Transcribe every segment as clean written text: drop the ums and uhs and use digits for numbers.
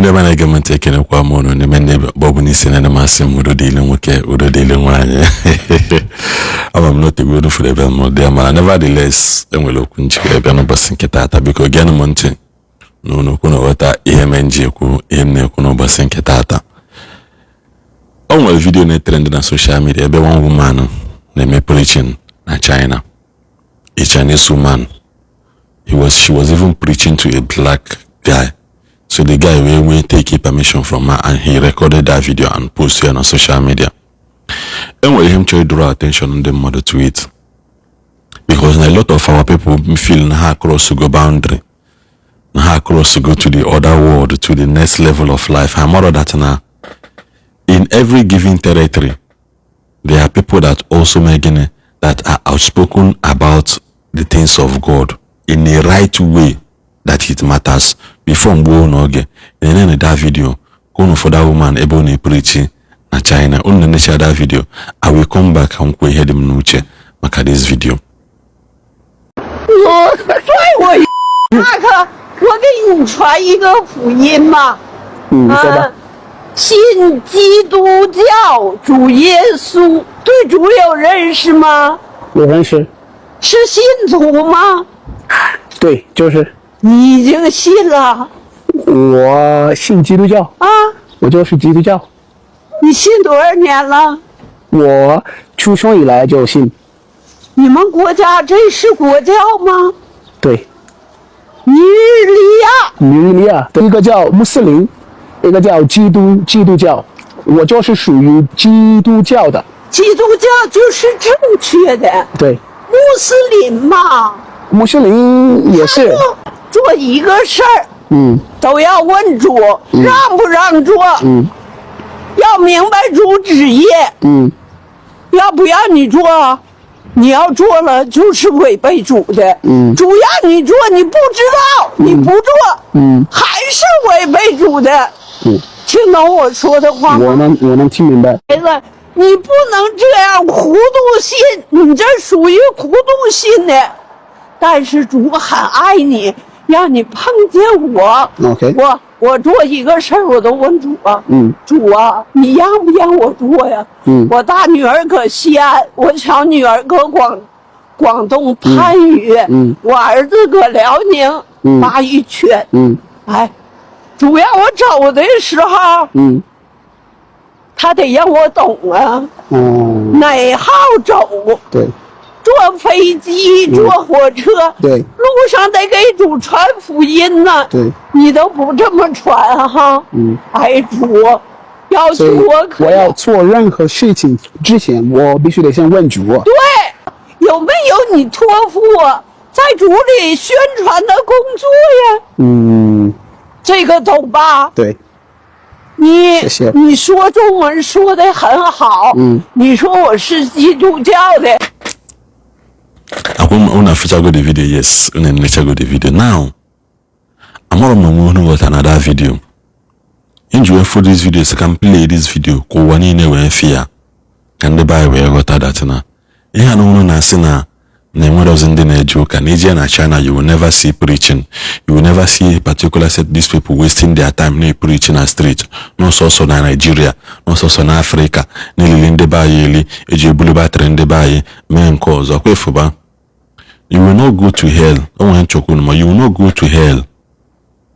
Onde mana ga manteke na kwa mono ne menne bobu ni sene na masim udodile nwoke udodile nwanye. I'm not a good for the more there, man. Nevertheless, then we'll look into a piano bassin ketata because again, Monte no kuno wata EMNG ku EMNE kuno bassin ketata. On my video net trend on social media, be one woman named preaching na China. A Chinese woman. She was even preaching to a black guy. So the guy will take permission from her and he recorded that video and posted it on social media. And we him to draw attention on the mother to it. Because a lot of our people feel na cross to go boundary. Na cross to go to the other world, to the next level of life. I'm more that now. In every given territory, there are people that also making that are outspoken about the things of God in the right way that it matters. Before Mbo Noge, and then that video, go for that woman able preaching na China. Only nature that video. I will come back and we hear them nuche. Look at this video. 我拽我一那个，我给你传一个福音嘛。说吧。信基督教主耶稣，对主有认识吗？有认识。是信徒吗？对，就是。你已经信了。我信基督教。啊。我就是基督教。你信多少年了？我出生以来就信。你们国家这是国教吗？对。尼日利亚，一个叫穆斯林，一个叫基督教。我就是属于基督教的。基督教就是正确的。对。穆斯林嘛。穆斯林也是。做一个事儿，都要问主，让不让做，要明白主旨意，要不要你做，你要做了就是违背主的，主要你做你不知道，你不做，还是违背主的，听懂我说的话吗？我能听明白。孩子，你不能这样糊涂信，你这属于糊涂信的，但是主很爱你。让你碰见我 ，OK， 我做一个事儿，我都问主啊，主啊，你让不让我做呀？我大女儿搁西安，我小女儿搁广东番禺，我儿子搁辽宁鲅鱼圈，哎，主让我走的时候，他得让我懂啊，哪号走？对。坐飞机，坐火车，对，路上得给主传福音呢。对，你都不这么传哈。哎，主，要是我要做任何事情之前，我必须得先问主。对，有没有你托付我在主里宣传的工作呀？这个懂吧？对。谢谢。你说中文说得很好。你说我是基督教的。Una feature go the video, yes. Una nature go the video. Now, I'm all on got another video. Enjoy for this video, so I can play this video. Ko wani ne we fear. Can the buy where got that na? Yeah, no na sina. Na what was in the joke. Nigerian and China, you will never see preaching. You will never see a particular set these people wasting their time ne preaching a street. No so na Nigeria, no so na Africa. Ne linde ba yeli, eje buluba trende ba ye. Men cause okwefuba. You will not go to hell. You will not go to hell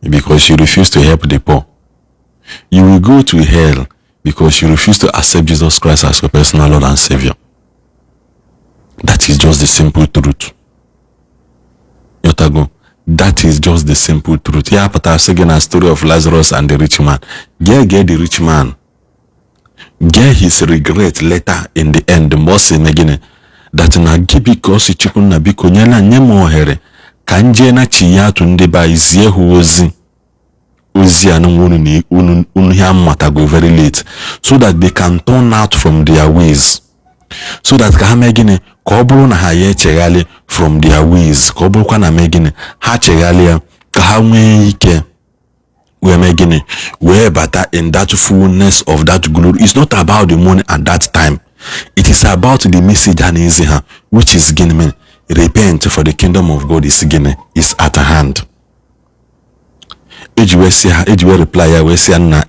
because you refuse to help the poor. You will go to hell because you refuse to accept Jesus Christ as your personal Lord and Savior. That is just the simple truth. Yotago, that is just the simple truth. Yeah, but I've seen a story of Lazarus and the rich man. Get the rich man. Get his regret later in the end. The most again. That na gibi kosi chukwu na biko nyela nye m ohere ka nje na chi ya atụ ndị ba izie hu ozi anu nwunu ni unu ya mmata go very late so that they can turn out from their ways, so that ka ha mee gịnị ka ọ bụrụ na ha ya echeghali from their ways, ka ọ bụrụkwa na mee gịnị ha cheghalia ka ha nwee ike wee mee gịnị wee bata in that fullness of that glory. It's not about the money at that time. It is about the message which is giving repent for the kingdom of God is at hand. Ejiwe reply ya we say na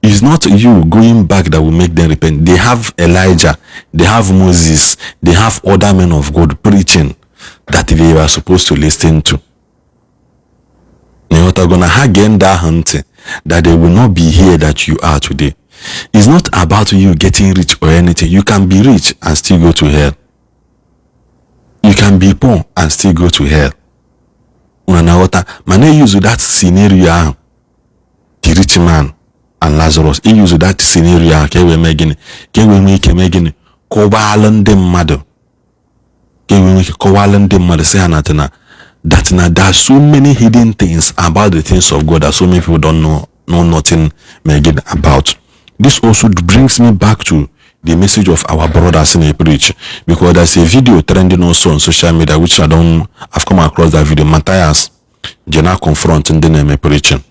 it's not you going back that will make them repent. They have Elijah, they have Moses, they have other men of God preaching that they were supposed to listen to. That they will not be here that you are today. It's not about you getting rich or anything. You can be rich and still go to hell. You can be poor and still go to hell. Man, use that scenario, the rich man and Lazarus. He use that scenario. That there are so many hidden things about the things of God that so many people don't know nothing about. This also brings me back to the message of our brothers in a preach, because there's a video trending also on social media which I've come across that video. Matthias Jenna confronting the name preaching.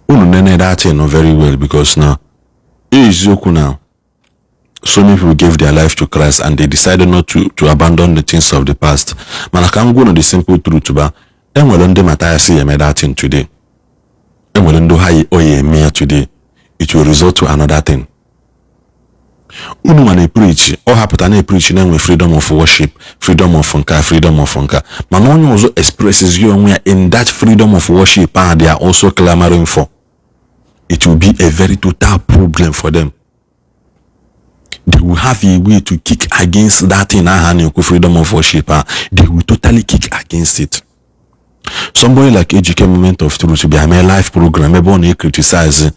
Know that very well, because now so many people gave their life to Christ and they decided not to abandon the things of the past. Man, I can go on the simple truth about Matthias made that thing today. Today, it will result to another thing. When preach, or happen to preach with freedom of worship, freedom of funka, freedom of funka. Man, also expresses you in that freedom of worship, and they are also clamoring for. It will be a very total problem for them. They will have a way to kick against that in freedom of worship. They will totally kick against it. Somebody like AGK Moment of Truth to be a live program, everyone criticize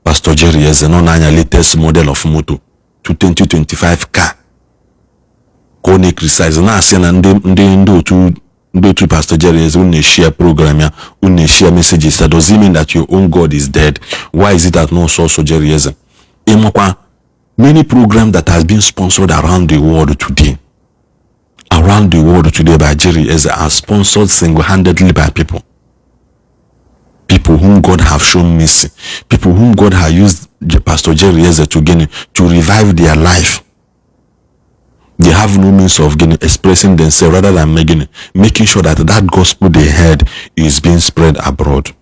Pastor Jerry as the latest model of moto to 2025 car. Kone criticize na asena ndo to Pastor Jerry as when share program ya, when share messages. That does it mean that your own God is dead? Why is it that no so Jerry is? Many programs that has been sponsored around the world today by Jerry are sponsored single-handedly by people whom God have shown mercy, people whom God has used Pastor Jerry to revive their life. They have no means of expressing themselves, rather than making sure that gospel they heard is being spread abroad.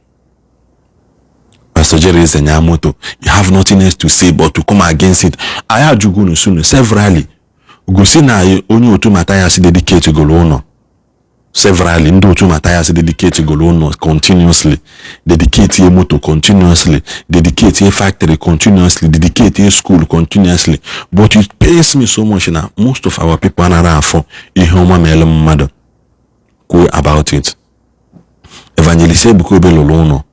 Pastor Jerry is a nyamoto. You have nothing else to say but to come against it. I had you go soon severally. Gusina only to Matthias dedicate to Golono. Severally, ndo to Matthias dedicate to Golono continuously. Dedicate a moto continuously. Dedicate a factory continuously. Dedicate a school continuously. But it pains me so much now. Most of our people are for a human mother. Go about it. Evangelist Bukobe Lolono.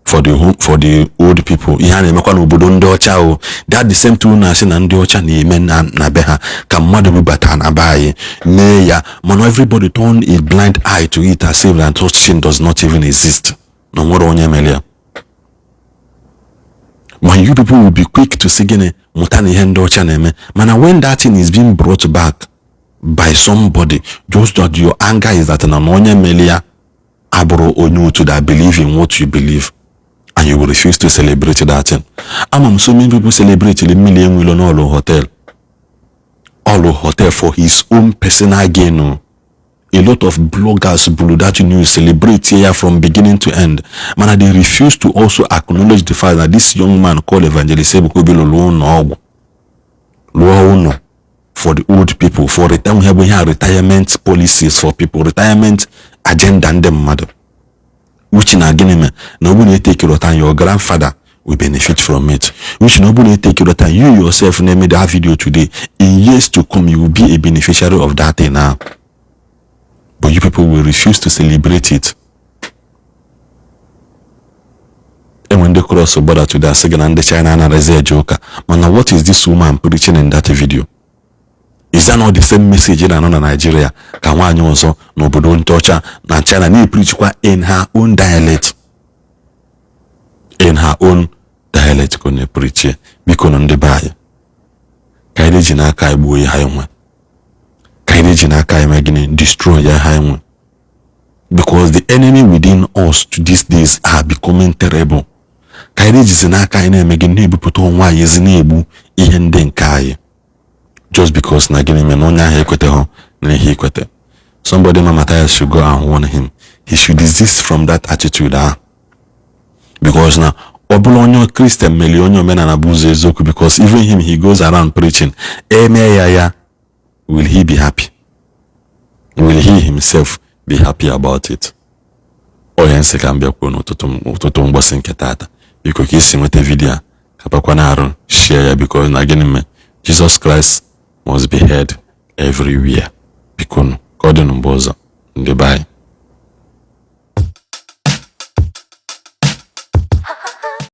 For the old people, that the same two na ndocha na amen na beha kamadu bibata na baye meya man, everybody turn a blind eye to it as if that thing does not even exist. No more onye melia. When you people will be quick to say mutani hendocha neme man, when that thing is being brought back by somebody, just that your anger is that na onye melia abro onyu to that believe in what you believe. And you will refuse to celebrate that thing. So many people celebrate the million will all hotel for his own personal gain. A lot of bloggers that you celebrate here from beginning to end. Man, they refuse to also acknowledge the fact that this young man called Evangelist for the old people, for retirement policies for people, retirement agenda and them mother. Which nobody take your time, your grandfather will benefit from it. Which nobody take your time, you yourself made that video today. In years to come, you will be a beneficiary of that thing now. But you people will refuse to celebrate it. And when they cross the border to that second and the China and a joker, man, what is this woman preaching in that video? Is that not the same message in another Nigeria? Kawani also no budon torture na China ni preach in her own dialect. In her own dialect kone preach biko no ndebaye. Kaide jina kai buo ya hayonwa. Kaide jina kai magini destroy ya hayonwa. Because the enemy within us to these days are becoming terrible. Kaide jina kai na magini bupoto nwa yezini ebu ihe nde nkai. Just because somebody Matthias should go and warn him. he should desist from that attitude. Because now, Obulonyo Christian Melionyo Menana Buzo Ezoku, because even him, he goes around preaching. Will he be happy? Will he himself be happy about it? Oyense kambia kono utoto mbosi nketata. Because kisi mwete video kapakwana aron share, because again Jesus Christ must be heard everywhere. Bikono kodeno mboza. Goodbye.